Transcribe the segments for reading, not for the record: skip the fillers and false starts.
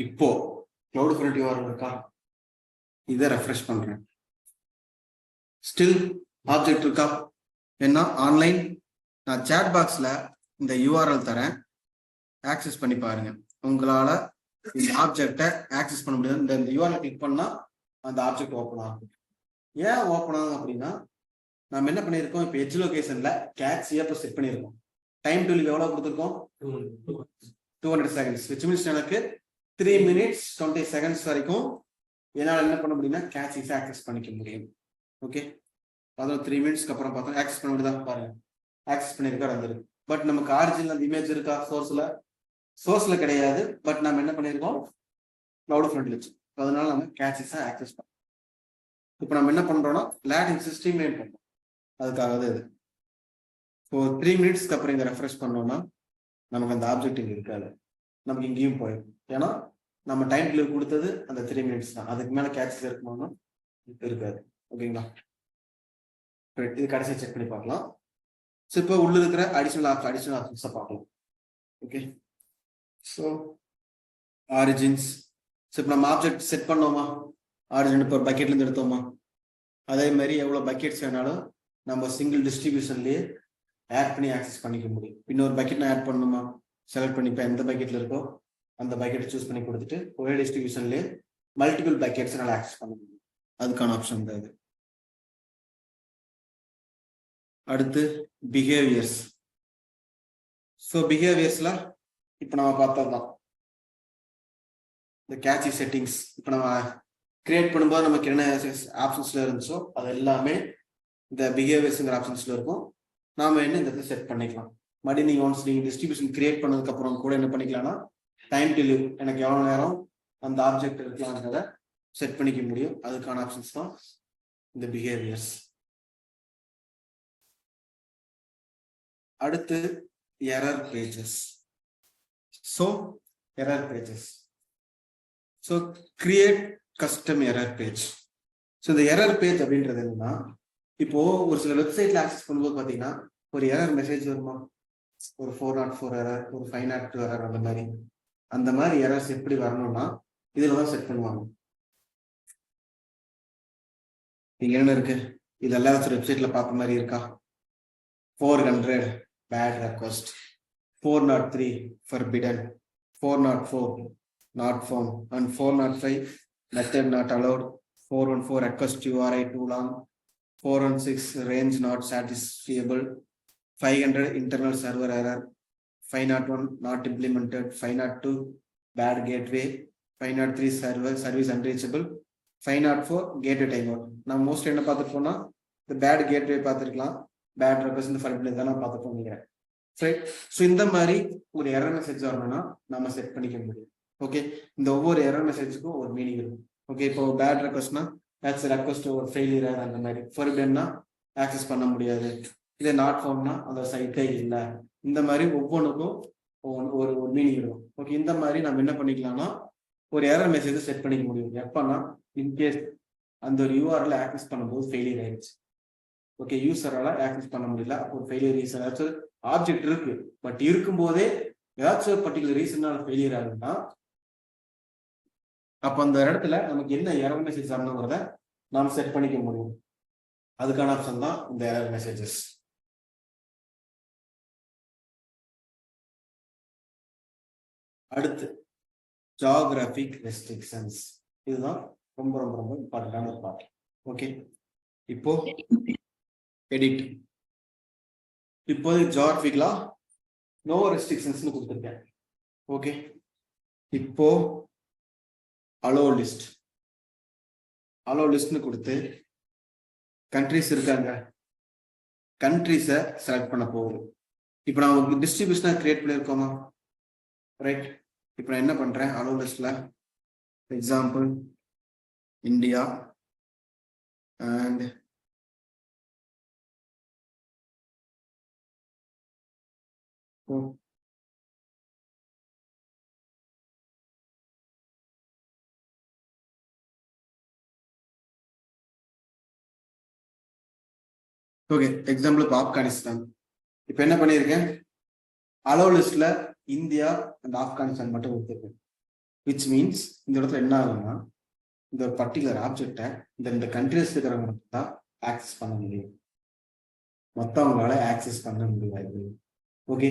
இப்போ cloud front URL இருக்கா, இதை ரெஃப்ரெஷ் பண்றேன். ஸ்டில் ஆப்ஜெக்ட் இருக்கா? என்ன ஆன்லைன்? நான் சேட் பாக்ஸ்ல இந்த URL தரேன், ஆக்சஸ் பண்ணி பாருங்க. உங்களால இந்த ஆப்ஜெக்டை ஆக்சஸ் பண்ண முடியாது. இந்த URL கிளிக் பண்ணா அந்த ஆப்ஜெக்ட் ஓப்பன் ஆகும். ஏன் ஓப்பன் ஆகும் அப்படின்னா, நம்ம என்ன பண்ணியிருக்கோம், இப்போ எட்ஜ் லொகேஷன்ல கேட்ச் செட் பண்ணியிருக்கோம். டைம் டு லீவ் எவ்வளவு கொடுத்துருக்கோம்? 200 seconds, which means எனக்கு 3 minutes 20 seconds வரைக்கும் என்னால் என்ன பண்ண முடியும்னா கேட்ச் ஆக்சஸ் பண்ணிக்க முடியும். ஓகே, அதாவது 3 minutesக்கு அப்புறம் பார்த்தோம் ஆக்சஸ் பண்ண முடியுதா பாருங்க, ஆக்சஸ் பண்ணியிருக்கா வந்துருக்கு. பட் நமக்கு ஆரிஜினல் அந்த இமேஜ் இருக்கா? சோர்ஸ்ல கிடையாது. பட் நம்ம என்ன பண்ணியிருக்கோம், கிளவுட் ஃப்ரண்ட்ல வச்சு, அதனால நம்ம கேட்சஸை ஆக்சஸ் பண்ணோம். இப்போ நம்ம என்ன பண்றோம்னா லேட்டிங் சிஸ்டம் லைன் பண்றோம், அதுக்காக இது. ஸோ 3 minutesக்கு அப்புறம் இதை ரெஃப்ரெஷ் பண்ணோம்னா நமக்கு அந்த ஆப்ஜெக்ட் இங்கே இருக்காது, நமக்கு இங்கேயும் போயிடும். ஏன்னா நம்ம டைம் கிளியர் கொடுத்தது அந்த 3 minutes தான், அதுக்கு மேலே கேட்சஸ் இருக்குமானா இருக்காது. ஓகேங்களா, இது கடைசியாக செக் பண்ணி பார்க்கலாம். ஸோ இப்போ உள்ள இருக்கிற அடிஷனல் ஆப்ஷன்ஸை பார்க்கலாம். Okay, so origins. ஸோ இப்போ நம்ம ஆப்ஜெக்ட் செட் பண்ணோமா, ஆரிஜின் இப்போ பக்கெட்லேருந்து எடுத்தோமா, அதே மாதிரி எவ்வளோ பக்கெட்ஸ் வேணாலும் நம்ம சிங்கிள் டிஸ்ட்ரிபியூஷன்லேயே ஆட் பண்ணி ஆக்சஸ் பண்ணிக்க முடியும். இன்னொரு பக்கெட் நான் ஆட் பண்ணணுமா, செலக்ட் பண்ணிப்பேன், எந்த பக்கெட்ல இருக்கோ அந்த பக்கெட்டை சூஸ் பண்ணி கொடுத்துட்டு ஒரே டிஸ்ட்ரிபியூஷன்லேயே மல்டிபிள் பக்கெட்ஸ் என்னால் ஆக்சஸ் பண்ண முடியும். அதுக்கான ஆப்ஷன் தான் இது. அடுத்து பிஹேவியர்ஸ். ஸோ பிஹேவியர்ஸ்ல இப்போ நம்ம பார்த்தோம்தான் இந்த கேட்சி செட்டிங்ஸ். இப்போ நம்ம கிரியேட் பண்ணும்போது நமக்கு என்ன ஆப்ஷன்ஸ்ல இருந்துச்சோ அது எல்லாமே இந்த பிஹேவியர்ஸ்ங்கிற ஆப்ஷன்ஸ்ல இருக்கும். நாம என்ன இந்த இடத்துல செட் பண்ணிக்கலாம். மறுபடியும் நீங்க ஒன்ஸ் நீங்க டிஸ்ட்ரிபியூஷன் கிரியேட் பண்ணதுக்கு அப்புறம் கூட என்ன பண்ணிக்கலாம்னா டைம் டு லீவ், எனக்கு எவ்வளவு நேரம் அந்த ஆப்ஜெக்ட் இருக்கலாம்ன்றத செட் பண்ணிக்க முடியும். அதுக்கான ஆப்ஷன்ஸ் தான் இந்த பிஹேவியர்ஸ். அடுத்து error pages. So error pages, so create custom error page. So இந்த எரர் பேஜ் அப்படின்றது என்னன்னா, இப்போ ஒரு சில வெப்சைட்ல ஆக்சஸ் பண்ணும்போது பார்த்தீங்கன்னா ஒரு எரர் மெசேஜ் வருமா, ஒரு 404 எரர், ஒரு 502 எரர், அந்த மாதிரி எரர்ஸ் எப்படி வரணும்னா இதுல தான் செட் பண்ணுவாங்க. நீங்க என்ன இருக்கு, இதெல்லாம் வெப்சைட்ல பார்த்த மாதிரி இருக்கா? 400 bad request, 403 forbidden, 404 not found, and 405 method not allowed, 414 request URI too long, 416 range not satisfiable, 500 internal server error, 501 not implemented, 502 bad gateway, 503 service unreachable, 504 gateway timeout. நான் மோஸ்ட்லி என்ன பார்த்துருப்போம்னா இந்த பேட் கேட்வே பார்த்துருக்கலாம், பேட் ரெக்வஸ்ட் இந்த forbidden தான் பார்த்துப்போம் நினைக்கிறேன். Right, so இந்த மாதிரி ஒரு எரர் மெசேஜ் வரணும்னா நம்ம செட் பண்ணிக்க முடியும். ஓகே, இந்த ஒவ்வொரு எரர் மெசேஜுக்கும் ஒரு மீனிங் இருக்கும். ஓகே, இப்போ பேட் ரெக்வஸ்ட்னா ரெக்வஸ்ட் ஒரு ஃபெயிலியர், அந்த மாதிரி ஃபர்பிடன்னா ஆக்சஸ் பண்ண முடியாது, இதே நாட் ஃபவுண்ட்னா அந்த சைட்டே இல்லை. இந்த மாதிரி ஒவ்வொன்றுக்கும் ஒரு மீனிங் இருக்கும். ஓகே, இந்த மாதிரி நம்ம என்ன பண்ணிக்கலாம்னா ஒரு எரர் மெசேஜ் செட் பண்ணிக்க முடியும். எப்பன்னா இன்கேஸ் அந்த ஒரு URL ஆக்சஸ் பண்ணும்போது ஃபெயிலியர் ஆயிடுச்சு. ஓகே, யூசரால ஆக்சஸ் பண்ண முடியல, ஒரு ஃபெயிலியர் ரீசன், ஏதாச்சும் ஆப்ஜெக்ட் இருக்கு பட் இருக்கும்போதே ஏதாச்சும் ஒரு பர்டிகுலர் ரீசனால ஃபெயிலியர் ஆகுதுன்னா அப்ப அந்த இடத்துல நமக்கு என்ன எரர் மெசேஜ் வரணுங்கிறத நாம் செட் பண்ணிக்க முடியும். அதுக்கான ஆப்ஷன் தான் இந்த எரர் மெசேஜஸ். அடுத்து ஜியோகிராபிக் ரெஸ்ட்ரிக்ஷன்ஸ். இதுதான் ரொம்ப ரொம்ப ரொம்ப இம்பார்ட்டன்டான ஒரு பார்ட். ஓகே, இப்போ எடிட். இப்போது ஜியோகிராபிக்லா நோ ரெஸ்ட்ரிக்ஷன்ஸ்னு கொடுத்துருக்கேன். ஓகே, இப்போ அலோ லிஸ்ட்னு கொடுத்து கண்ட்ரிஸ் இருக்காங்க, கண்ட்ரிஸை செலக்ட் பண்ண போகுது. இப்போ நான் டிஸ்ட்ரிபியூஷனா கிரியேட் பண்ணியிருக்கோமா, ரைட். இப்போ நான் என்ன பண்றேன், அலோ லிஸ்ட்ல example India and okay, example Afghanistan. இப்போ என்ன பண்ணியிருக்கேன், அலோ லிஸ்ட்ல இந்தியா அண்ட் ஆப்கானிஸ்தான் மட்டும் கொடுத்துருக்கேன். விச் மீன்ஸ் இந்த இடத்துல என்ன ஆகும்னா இந்த பர்டிகுலர் ஆப்ஜெக்டை இந்த கண்ட்ரிஸ் இருக்கிறவங்க தான் ஆக்சஸ் பண்ண முடியும், மற்றவங்களால ஆக்சஸ் பண்ண முடியாது. ஓகே,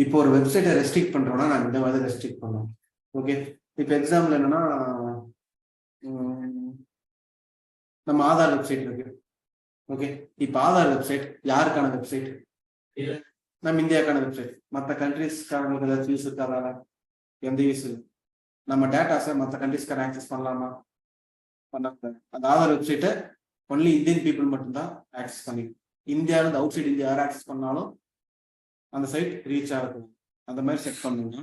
இப்போ ஒரு வெப்சைட்டை ரெஸ்ட்ரிக்ட் பண்றோம்னா நான் இந்த மாதிரி ரெஸ்ட்ரிக்ட் பண்ணோம். ஓகே, இப்போ எக்ஸாம்பிள் என்னன்னா நம்ம ஆதார் வெப்சைட் இருக்கு. ஓகே, இப்போ ஆதார் வெப்சைட் யாருக்கான வெப்சைட்? நம்ம இந்தியாவுக்கான வெப்சைட். மற்ற கண்ட்ரிஸ்காரங்களுக்கு ஏதாச்சும் யூஸ் இருக்காதா? எந்த யூஸ் இல்லை. நம்ம டேட்டாஸை மற்ற கண்ட்ரிஸ்கார ஆக்சஸ் பண்ணலாமா? பண்ணக்கூடாது. அந்த ஆதார் வெப்சைட்டை ஒன்லி இந்தியன் பீப்புள் மட்டும்தான் ஆக்சஸ் பண்ணிக்கணும். இந்தியாவிலிருந்து அவுட் சைட் இந்தியா யாரும் ஆக்சஸ் பண்ணாலும் அந்த சைட் ரீச் ஆகும். அந்த மாதிரி செட் பண்ணுங்க.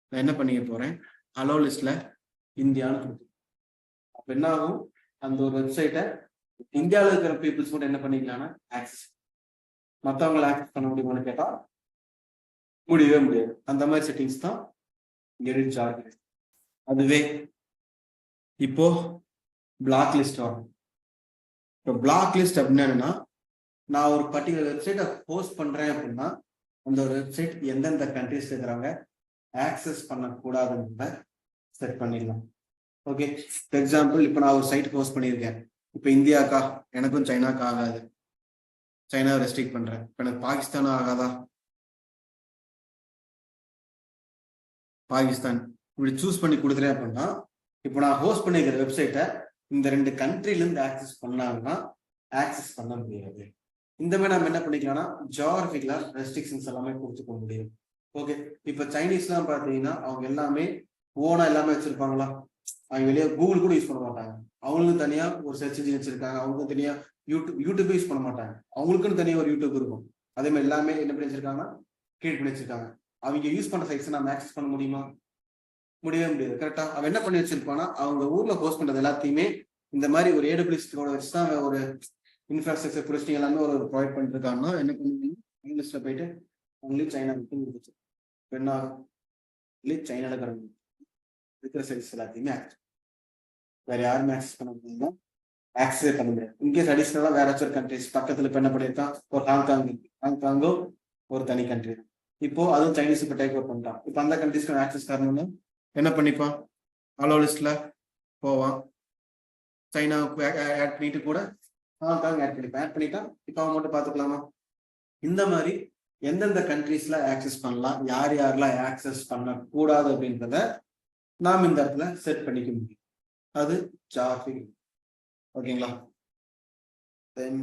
நான் என்ன பண்ணிக்க போறேன், அலோ லிஸ்ட்ல இந்தியான்னு கொடுத்து, அப்ப என்ன ஆகும், அந்த ஒரு வெப்சைட்டை இந்தியாவில் இருக்கிற பீப்புள்ஸ் மட்டும் என்ன பண்ணிக்கலாம்னா ஆக்சஸ், மற்றவங்களை ஆக்சஸ் பண்ண முடியுமான்னு கேட்டா முடியவே முடியாது. அந்த மாதிரி செட்டிங்ஸ் தான் இங்க ரீச் ஆகுது. அதுவே இப்போ பிளாக் லிஸ்ட் வரும். இப்போ பிளாக் லிஸ்ட் அப்படின்னா நான் ஒரு பர்டிகுலர் வெப்சைட்டை போஸ்ட் பண்றேன் அப்படின்னா அந்த ஒரு வெப்சைட் எந்தெந்த கண்ட்ரிஸ் இருக்கிறாங்க ஆக்சஸ் பண்ணக்கூடாதுன்றத செட் பண்ணிடலாம். ஓகே, எக்ஸாம்பிள் இப்போ நான் ஒரு சைட் போஸ்ட் பண்ணியிருக்கேன். இப்போ இந்தியாக்கா எனக்கும் சைனாக்கா ஆகாது, சைனாவை ரெஸ்ட்ரிக்ட் பண்றேன். இப்போ எனக்கு பாகிஸ்தானும் ஆகாதா? பாகிஸ்தான் இப்படி சூஸ் பண்ணி கொடுக்குறேன் அப்படின்னா இப்போ நான் ஹோஸ்ட் பண்ணிக்கிற வெப்சைட்டை இந்த 2 கண்ட்ரிலேருந்து ஆக்சஸ் பண்ணாங்கன்னா ஆக்சஸ் பண்ண முடியாது. இந்த மாதிரி நம்ம என்ன பண்ணிக்கலாம்னா ஜியோகிராபிக்கலா ரெஸ்ட்ரிக்ஷன்ஸ் எல்லாமே கொடுத்துக்க முடியும். ஓகே, இப்போ சைனீஸ்லாம் பார்த்தீங்கன்னா அவங்க எல்லாமே ஓனா எல்லாமே வச்சிருப்பாங்களா? அவங்க வெளியே கூகுள் கூட யூஸ் பண்ண மாட்டாங்க. அவங்களுக்கு தனியா ஒரு சர்ச் இன்ஜின் வச்சிருக்காங்க. அவங்களுக்கு தனியா யூடியூப் யூஸ் பண்ண மாட்டாங்க. அவங்களுக்குன்னு தனியாக ஒரு யூடியூப் இருக்கும். அதே மாதிரி எல்லாமே என்ன பண்ணி வச்சிருக்காங்கன்னா கிரியேட் பண்ணி வச்சிருக்காங்க. அவங்க யூஸ் பண்ண சைட்ஸ் நம்ம ஆக்சஸ் பண்ண முடியுமா? முடியவே முடியாது. கரெக்டா? அவன் என்ன பண்ணி வச்சிருப்பான்னா அவங்க ஊர்ல போஸ்ட் பண்றது எல்லாத்தையுமே இந்த மாதிரி ஒரு AWS வச்சுதான் ஒரு இன்ஃப்ராஸ்ட்ரக்சர் புரிஸ்டிங் எல்லாமே ஒரு ப்ரொவைட் பண்ணிட்டு இருக்காங்கன்னா என்ன பண்ணுவீங்க, இங்கிலீஷ்ல போயிட்டு ஒன்லி சைனா மட்டும் இருந்துச்சு. என்ன சைனால இருக்கிற சைட்ஸ் எல்லாத்தையுமே ஆக்சஸ், வேற யாருமே ஆக்சஸ் பண்ண முடியுமா? ஆக்சஸ் பண்ண முடியாது. இன்கேஸ் அடிஷனலா வேற ஒரு கண்ட்ரிஸ் பக்கத்துல இப்ப என்ன பண்ணியிருக்கான், ஒரு ஹாங்காங்கோ ஒரு தனி கண்ட்ரி. இப்போ அதுவும் சைனீஸ் இப்போ டேக் ஓவர் பண்ணிட்டான். இப்போ அந்த கண்ட்ரிஸ்க்கு ஆக்சஸ் தரணும்னு என்ன பண்ணிப்பான், அலோ லிஸ்ட்ல போவான். சைனாவுக்கு ஆட் பண்ணிட்டு கூட ஹாங்காங் ஆட் பண்ணிட்டா இப்போ அவன் மட்டும் பார்த்துக்கலாமா? இந்த மாதிரி எந்தெந்த கண்ட்ரீஸ்ல ஆக்சஸ் பண்ணலாம், யார் யாரெல்லாம் ஆக்சஸ் பண்ணக்கூடாது அப்படின்றத நாம் இந்த இடத்துல செட் பண்ணிக்க முடியும். அது ஜாஃபி. ஓகேங்களா? தென்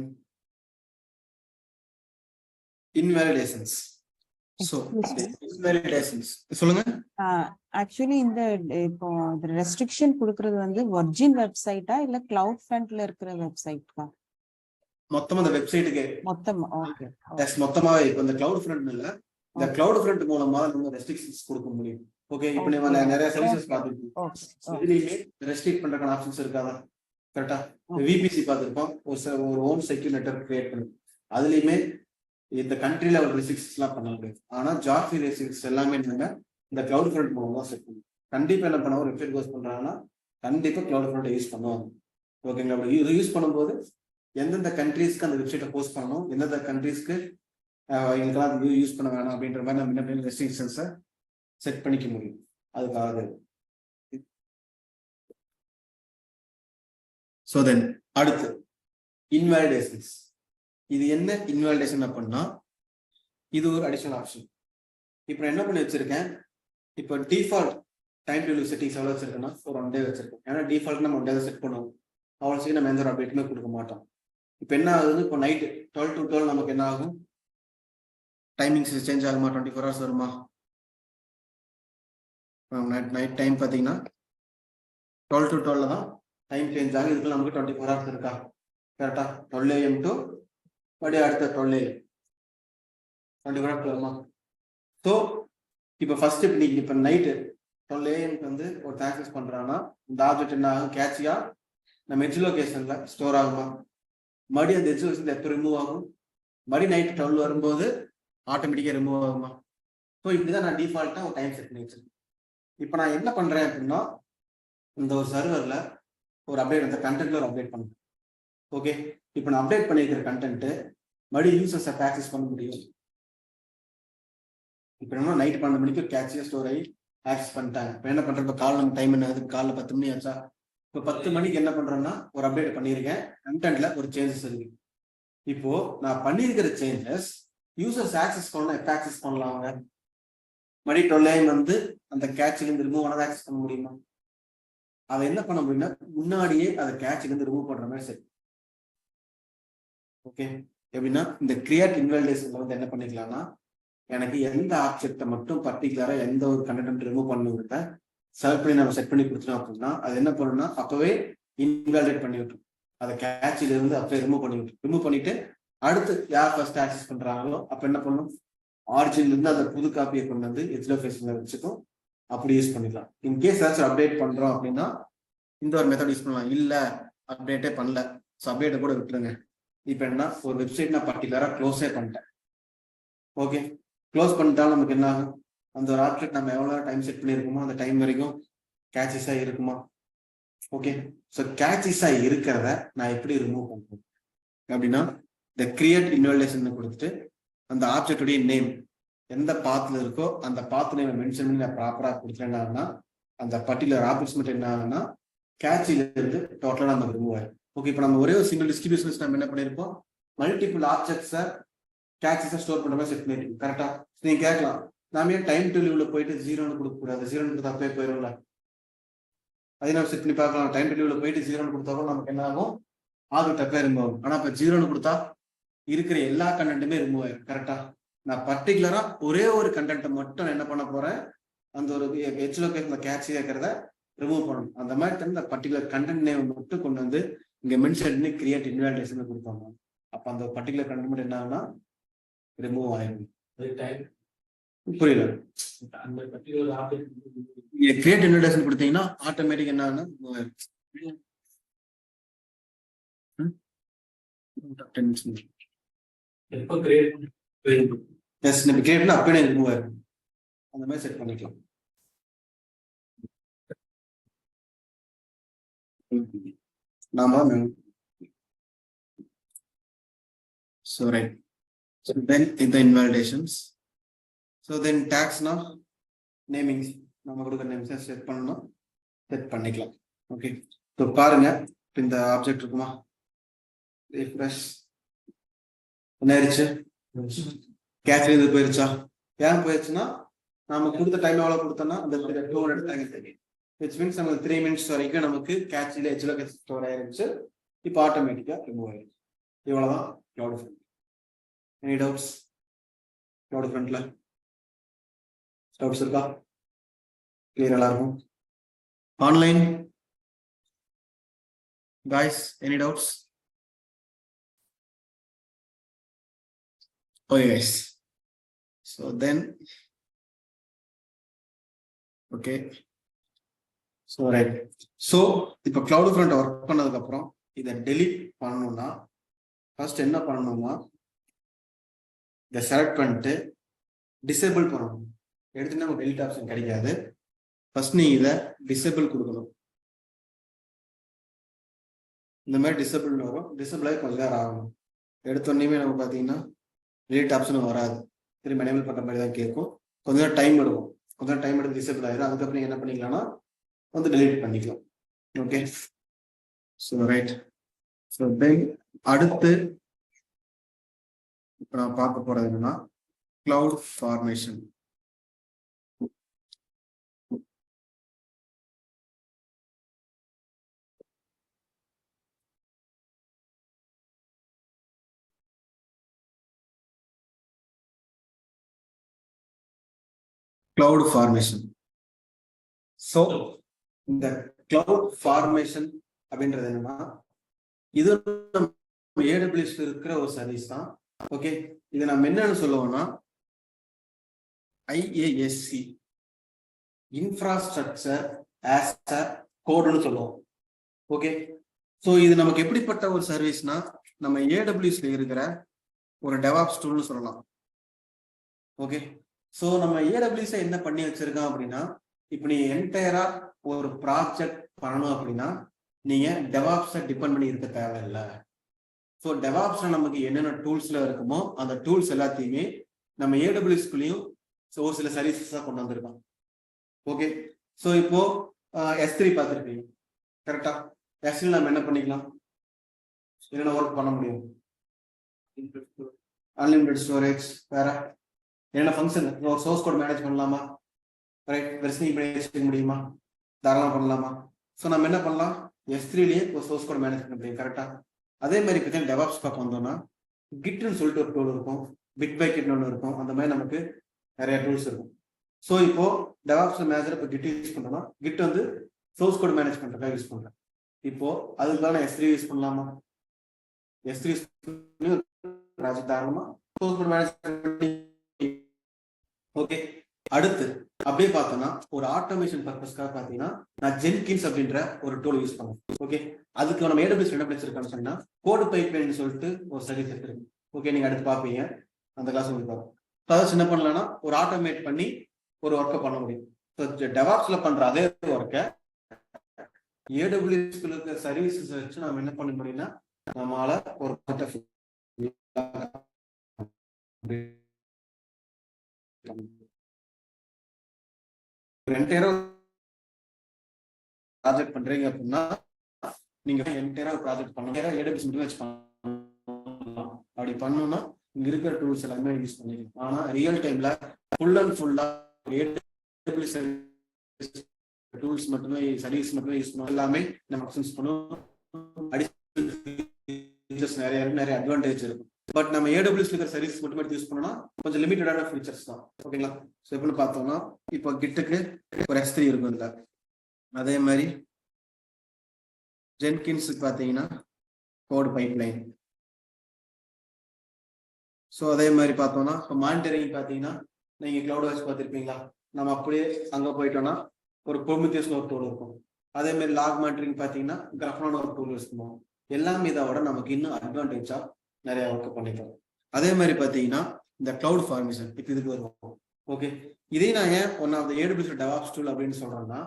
இன்வாலிடேஷன்ஸ். சோ இன்வாலிடேஷன்ஸ் சொல்லுங்க. ஆக்சுவலி இந்த இப்போ ரெஸ்ட்ரிக்ஷன் கொடுக்கிறது வந்து ஒரிஜின் வெப்சைட்டா இல்ல கிளவுட் ஃப்ரண்ட்ல இருக்கிற வெப்சைட்டா? மொத்தமா அந்த வெப்சைட்டுக்கு மொத்தமா. ஓகே, மொத்தமாவே இப்போ இந்த கிளவுட் ஃப்ரண்ட் இல்ல, இந்த கிளவுட் ஃப்ரண்ட் மூலமா நம்ம ரெஸ்ட்ரிக்ஷன்ஸ் கொடுக்க முடியும். ஓகே, இப்போ நம்ம நிறைய சர்வீசஸ் பார்த்துருக்கோம். இதுலயுமே ரெஸ்ட்ரிக்ட் பண்றதுக்கான ஆப்ஷன்ஸ் இருக்காதா? கரெக்டா? விபிசி பார்த்துருப்போம், ஒரு ஓன் செக்யூர் நெட்வொர்க் கிரியேட் பண்ணும். அதுலயுமே இந்த கண்ட்ரில ஒரு ரெஸ்ட்ரிக்ஷன்ஸ் எல்லாம் பண்ண முடியாது. ஆனா ஜாஃபி ரெஸ்ட்ரிக்ஷன்ஸ் எல்லாமே நம்ம இந்த கிளவுட் ஃப்ரண்ட் மூலமா செட் பண்ணுவோம். கண்டிப்பா என்ன பண்ணுவோம், வெப்சைட் ஹோஸ்ட் பண்றாங்கன்னா கண்டிப்பா கிளவுட் ஃப்ரண்ட் யூஸ் பண்ணுவாங்க. ஓகேங்களா? இது யூஸ் பண்ணும்போது எந்தெந்த கண்ட்ரீஸ்க்கு அந்த வெப்சைட்டை போஸ்ட் பண்ணணும், எந்தெந்த கண்ட்ரீஸ்க்கு எங்களுக்கெல்லாம் யூஸ் பண்ண வேணாம் அப்படின்ற மாதிரி நம்ம என்ன ரெஸ்ட்ரிக்ஷன்ஸை செட் பண்ணிக்க முடியும். அதுக்காக ஸோ தென் அடுத்து இன்வாலிடேஷன்ஸ். இது என்ன இன்வாலிடேஷன் அப்படின்னா இது ஒரு அடிஷனல் ஆப்ஷன். இப்போ நான் என்ன பண்ணி வச்சிருக்கேன், இப்போ டிஃபால்ட் டைம் டேபிள் செட்டிங்ஸ் எவ்வளோ வச்சிருக்கேன்னா ஒரு 1 day வச்சிருக்கேன். ஏன்னா டிஃபால்ட் நம்ம 1 day செட் பண்ணுவோம். அவ்வளோ சீக்கிரம் நம்ம எந்த ஒரு அப்டேட்டுமே கொடுக்க மாட்டோம். இப்போ என்ன ஆகுது, இப்போ நைட்டு 12 to 12 நமக்கு என்ன ஆகும், டைமிங்ஸ் சேஞ்ச் ஆகுமா? 24 hours வருமா? நைட் டைம் பார்த்தீங்கன்னா 12 to 12 தான் டைம் சேஞ்ச் ஆகும். இதுக்குள்ள நமக்கு 24 hours இருக்கா? கரெக்டா? 12 AM to மறுபடியும் அடுத்த 12 AM 24 hours வருமா? ஸோ இப்போ ஃபர்ஸ்ட் இப்போ நீங்கள் இப்போ நைட்டு 12 AM வந்து ஒரு ஆக்சஸ் பண்ணுறான்னா இந்த ஆப்ஜெக்ட் என்ன ஆகும், கேட்சியா நம்ம எட்ஜ் லொகேஷன்ல ஸ்டோர் ஆகுமா? மறுபடியும் அந்த எட்ஜ் லொகேஷன் எப்போ ரிமூவ் ஆகும்? மறுபடியும் நைட் 12 வரும்போது ஆட்டோமேட்டிக்காக ரிமூவ் ஆகுமா? ஸோ இப்படிதான் நான் டிஃபால்ட்டாக ஒரு டைம் செட் பண்ணி வச்சிருக்கேன். இப்போ நான் என்ன பண்றேன் அப்படின்னா இந்த ஒரு சர்வர்ல ஒரு அப்டேட், அந்த கண்டென்ட்ல ஒரு அப்டேட் பண்ணுறேன். ஓகே, இப்போ நான் அப்டேட் பண்ணியிருக்கிற கண்டென்ட் மறுபடியும் யூசர்ஸ் ஆக்சஸ் பண்ண முடியும். இப்போ என்ன நைட் 12 மணிக்கு கேட்சியா ஸ்டோர் ஆகி ஆக்சஸ் பண்ணிட்டாங்க. இப்போ என்ன பண்றோம், இப்போ காலைல நம்ம டைம் என்ன ஆகுது, காலைல 10 மணி ஆச்சா, இப்போ 10 மணிக்கு என்ன பண்றோம்னா ஒரு அப்டேட் பண்ணியிருக்கேன், கண்டென்ட்ல ஒரு சேஞ்சஸ் இருக்கு. இப்போ நான் பண்ணியிருக்கிற சேஞ்சஸ் யூசர்ஸ் ஆக்சஸ் பண்ணலாம். எப்போ ஆக்சஸ் பண்ணலாம், அவங்க மணி 12 வந்து அந்த கேட்ச்ல இருந்து ரிமூவ் ஆனதை ஆக்சஸ் பண்ண முடியுமா? அதை என்ன பண்ண முடியும்னா முன்னாடியே அதை கேட்ச்ல இருந்து ரிமூவ் பண்ற மாதிரி சரி. ஓகே, எப்படின்னா இந்த கிரியேட் இன்வாலிடேஷன்ல வந்து என்ன பண்ணிக்கலாம்னா, எனக்கு எந்த ஆப்ஜெக்டை மட்டும் பர்டிகுலரா எந்த ஒரு கண்டென்ட் ரிமூவ் பண்ணுறத செலக்ட் பண்ணி நம்ம செட் பண்ணி கொடுத்துட்டோம் அப்படின்னா அது என்ன பண்ணணும்னா அப்பவே இன்வாலிடேட் பண்ணி விட்டுரும். அதை கேட்சில இருந்து அப்பவே ரிமூவ் பண்ணி விட்டுரும். ரிமூவ் பண்ணிட்டு அடுத்து யார் ஃபர்ஸ்ட் ஆக்சஸ் பண்றாங்களோ அப்ப என்ன பண்ணணும், ஆரிஜின்ல இருந்து அந்த புது காப்பியை கொண்டு வந்து எச்டிஎஃப்எஸ்ல வச்சுக்கும், அப்படி யூஸ் பண்ணிக்கலாம். இன்கேஸ் ஏதாச்சும் அப்டேட் பண்றோம் அப்படின்னா இந்த ஒரு மெத்தட் யூஸ் பண்ணலாம். இல்ல அப்டேட்டே பண்ணல, ஸோ அப்டேட்டை கூட விட்டுருங்க. இப்போ என்ன, ஒரு வெப்சைட் நான் பர்டிகுலரா க்ளோஸே பண்ணிட்டேன். ஓகே, க்ளோஸ் பண்ணிட்டாலும் நமக்கு என்ன ஆகும், அந்த ஒரு ஆப்ஜெக்ட் நம்ம எவ்வளோ டைம் செட் பண்ணியிருக்கோமோ அந்த டைம் வரைக்கும் கேட்சஸாக இருக்குமா? ஓகே, ஸோ கேட்சஸாக இருக்கிறத நான் எப்படி ரிமூவ் பண்ணுறேன் அப்படின்னா, இந்த கிரியேட் இன்வாலிடேஷன் கொடுத்துட்டு அந்த ஆப்ஜெக்டுடைய நேம் எந்த பாத்தில் இருக்கோ அந்த பாத் நேம் மென்ஷன் பண்ணி நான் ப்ராப்பராக கொடுத்துட்டேன்னா அந்த பர்டிகுலர் ஆப்ஜெக்ட்ஸ் மட்டும் என்ன ஆகுன்னா கேட்சில இருந்து டோட்டலாக நம்ம ரிமூவ் ஆயிடும். ஓகே, இப்போ நம்ம ஒரே ஒரு சிங்கிள் டிஸ்ட்ரிபியூஷன்ஸ் நம்ம என்ன பண்ணியிருப்போம், மல்டிபிள் ஆப்ஜெக்ட்ஸை கேட்சஸை ஸ்டோர் பண்ணுற மாதிரி செட் பண்ணிருக்கோம். கரெக்டா? நீங்க கேட்கலாம், நாம ஏன் டைம் டு லிவ்ல போயிட்டு 0ன்னு கொடுக்க கூடாது, 0ன்னு கொடுத்தா அப்பவே போயிடும்ல. அதே நம்ம செட் பண்ணி பார்க்கலாம். டைம் டு லிவ்ல போயிட்டு 0ன்னு கொடுத்தாலும் நமக்கு என்ன ஆகும், ஆப்ஜெக்ட் அப்பவே ரிமூவ் ஆகும். ஆனா இப்ப 0ன்னு கொடுத்தா இருக்கிற எல்லா கண்டென்ட்டுமே ரிமூவ் ஆயிடும். கரெக்டா? நான் பர்டிகுலரா ஒரே ஒரு கண்டென்ட்டை மட்டும் என்ன பண்ண போறேன், அந்த ஒரு ஹெச்லோகேஷன்ல கேட்ச் இருக்கிறத ரிமூவ் பண்ணணும். அந்த மாதிரி இந்த பர்டிகுலர் கண்டென்ட் நேம் மட்டும் கொண்டு வந்து இங்க மென்ஷன் பண்ணி கிரியேட் இன்வாலிடேஷன் கொடுப்பாங்க. அப்ப அந்த பர்டிகுலர் கண்டென்ட் மட்டும் என்ன ஆகுனா ரிமூவ் ஆயிடும். புரியல? அந்த பர்டிகுலர் ஆப்ஜெக்ட் நீங்க கிரியேட் இன்வாலிடேஷன் கொடுத்தீங்கன்னா ஆட்டோமேட்டிக் என்ன ஆகுனா ரிமூவ் ஆயிடும். எப்போ கிரியேட் எஸ் நம்ம கிரியேட் பண்ணா அப்படியே ரிமூவ் ஆயிடும். அந்த மாதிரி செட் பண்ணிக்கலாம். நாம so right, so then in the invalidations, so then tags now naming நம்ம கொடுக்கிற நேம்ஸை செட் பண்ணணும், செட் பண்ணிக்கலாம். ஓகே, ஸோ பாருங்க இந்த ஆப்ஜெக்ட் இருக்குமா, ரிஃப்ரெஷ் என்ன ஆயிடுச்சு, கேட்ச் இது போயிருச்சா? ஏன் போயிடுச்சுன்னா நம்ம கொடுத்த டைம் எவ்வளவு கொடுத்தோம்னா அந்த 200 எடுத்தாங்க. which means நம்ம 3 minutes வரைக்கும் நமக்கு கேட்ச்ல ஹெச்லோகேஷன் ஸ்டோர் ஆயிருச்சு. இப்போ ஆட்டோமேட்டிக்கா ரிமூவ் ஆயிடுச்சு. இவ்வளவுதான் cloud front. Any doubts? Cloud ஃப்ரண்ட்ல டவுட்ஸ் இருக்கா? கிளியர் எல்லாருக்கும்? Online guys, any doubts? Oh yes, so then okay, so right, so இப்போ cloud front ஒர்க் பண்ணதுக்கு அப்புறம் இதை delete பண்ணணும்னா ஃபர்ஸ்ட் என்ன பண்ணணும்னா இதை செலக்ட் பண்ணிட்டு டிசேபிள் பண்ணணும். எடுத்துட்டு நமக்கு delete ஆப்ஷன் கிடைக்காது. ஃபர்ஸ்ட் நீ இதை டிசேபிள் கொடுக்கணும். இந்த மாதிரி டிசேபிள் வரும். டிசேபிள் ஆகி கொஞ்ச நேரம் ஆகணும். எடுத்தோடனே நம்ம பார்த்தீங்கன்னா delete ஆப்ஷனும் வராது, திரும்ப எனேபிள் பண்ற மாதிரி தான் கேட்கும். கொஞ்ச நேரம் டைம் எடுக்கும். கொஞ்ச நேரம் டைம் எடுத்து டிசேபிள் ஆயிடும். அதுக்கப்புறம் நீங்க என்ன பண்ணிக்கலாம்னா வந்து delete பண்ணிக்கலாம். Okay, so right, so then அடுத்து இப்போ நான் பார்க்க போறது என்னன்னா cloud formation. Cloud formation. So இந்த கிளவுட் ஃபார்மேஷன் அப்படின்றது என்னன்னா இது நம்ம AWS இருக்கிற ஒரு சர்வீஸ் தான். ஓகே, இது நம்ம என்னன்னு சொல்லுவோம்னா IASC, இன்ஃப்ராஸ்ட்ரக்சர் ஆஸ் அ கோடுன்னு சொல்லுவோம். ஓகே, ஸோ இது நமக்கு எப்படிப்பட்ட ஒரு சர்வீஸ்னா நம்ம AWSல இருக்கிற ஒரு டெவாப்ஸ் டூல்னு சொல்லலாம். ஓகே, ஸோ நம்ம AWS என்ன பண்ணி வச்சிருக்கோம் அப்படின்னா, இப்போ நீ என்டையரா ஒரு ப்ராஜெக்ட் பண்ணணும் அப்படின்னா நீங்க டெவாப்ஸை டிபெண்ட் பண்ணி இருக்க தேவையில்லை. ஸோ டெவாப்ஸ்ல நமக்கு என்னென்ன டூல்ஸ்ல இருக்குமோ அந்த டூல்ஸ் எல்லாத்தையுமே நம்ம AWSக்குள்ளேயும் ஒரு சில சர்வீசஸா கொண்டு வந்திருக்கோம். ஓகே. ஸோ இப்போ S3 பார்த்துருப்பீங்க கரெக்டா. S3 நம்ம என்ன பண்ணிக்கலாம், என்னென்ன ஒர்க் பண்ண முடியும்? அன்லிமிட்டெட் ஸ்டோரேஜ், வேற என்னென்ன ஃபங்க்ஷன், ஒரு சோர்ஸ் கோட் மேனேஜ் பண்ணலாமா, ரைட், வெர்ஷனிங் பண்ணி வச்சுக்க முடியுமா, தாராளமாக பண்ணலாமா. ஸோ நம்ம என்ன பண்ணலாம், S3லயே ஒரு சோர்ஸ் கோட் மேனேஜ் பண்ண முடியும் கரெக்டா. அதே மாதிரி பார்த்தீங்கன்னா டெவாப்ஸ் பக்கம் வந்தோம்னா கிட்னு சொல்லிட்டு ஒரு டூல் இருக்கும், பிட் பை கிட்னு ஒன்று இருக்கும். அந்த மாதிரி நமக்கு நிறைய டூல்ஸ் இருக்கும். ஸோ இப்போ டெவாப்ஸ் மேனேஜர் இப்போ கிட் யூஸ் பண்றோம்னா கிட் வந்து சோர்ஸ் கோட் மேனேஜ் பண்றதுக்காக யூஸ் பண்றேன். இப்போ அதுக்கு நான் S3 யூஸ் பண்ணலாமா, S3 ப்ராஜெக்ட் தாராளமா சோர்ஸ் கோட் மேனேஜ் பண்ணி. ஓகே. அடுத்து அப்படியே பார்த்தோம்னா ஒரு ஆட்டோமேஷன் பர்பஸ்க்காக பார்த்தீங்கன்னா நான் ஜென்கின்ஸ் அப்படின்ற ஒரு டூல் யூஸ் பண்ணுவேன். ஓகே. அதுக்கு நம்ம AWS என்ன படிச்சிருக்கோம்னு சொன்னா கோடு பைப்லைன் சொல்லிட்டு ஒரு சர்வீஸ் இருக்கு. ஓகே, நீங்க அடுத்து பார்ப்பீங்க, அந்த கிளாஸ் உங்களுக்கு வரும். அதாவது என்ன பண்ணலாம்னா ஒரு ஆட்டோமேட் பண்ணி ஒரு ஒர்க்கை பண்ண முடியும். ஸோ டெவாப்ஸ்ல பண்ற அதே ஒர்க்கை AWS இருக்க சர்வீசஸ் வச்சு நம்ம என்ன பண்ண முடியும்னா நம்மளால ஒரு என்டையரா ப்ராஜெக்ட் பண்றீங்க அப்படின்னா நீங்க என்டையரா ப்ராஜெக்ட் பண்ணணும், AWS மட்டும் வச்சு பண்ணலாம். அப்படி பண்ணணும்னா இங்க இருக்கிற டூல்ஸ் எல்லாமே யூஸ் பண்ணிக்கலாம். ஆனா ரியல் டைம்ல ஃபுல் அண்ட் ஃபுல்லா AWS டூல்ஸ் மட்டுமே, சர்வீஸ் மட்டுமே யூஸ் பண்ணணும். எல்லாமே நம்ம ஆப்ஷன்ஸ் பண்ணுவோம். நிறைய அட்வான்டேஜ் இருக்கும். பட் நம்ம AWS இருக்கிற சர்வீஸ் மட்டுமே யூஸ் பண்ணோம்னா கொஞ்சம் லிமிட்டடான ஃபீச்சர்ஸ் தான். ஓகேங்களா. ஸோ எப்படி பார்த்தோம்னா இப்போ கிட்டுக்கு ஒரு S3 இருக்கும் இல்லை, அதே மாதிரி ஜென்கின்ஸுக்கு பார்த்தீங்கன்னா கோட் பைப்லைன். ஸோ அதே மாதிரி பார்த்தோம்னா இப்போ மானிட்டரிங் பார்த்தீங்கன்னா நீங்கள் கிளவுட் வாட்ச் பார்த்துருப்பீங்களா, நம்ம அப்படியே அங்கே போயிட்டோம்னா ஒரு ப்ரோமித்தியஸ்னு ஒரு டூல் இருக்கும். அதே மாதிரி லாக் மானிட்டரிங் பார்த்தீங்கன்னா கிராஃப்னான ஒரு டூல் யூஸ் பண்ணுவோம். எல்லாமே இதை விட நமக்கு இன்னும் அட்வான்டேஜா நிறைய ஒர்க் பண்ணிக்கலாம். அதே மாதிரி பார்த்தீங்கன்னா இந்த கிளவுட் ஃபார்மேஷன் இப்போ இதுக்கு வருவோம். ஓகே, இதே நான் ஏன் one of the AWS DevOps tool அப்படின்னு சொல்றேன்னா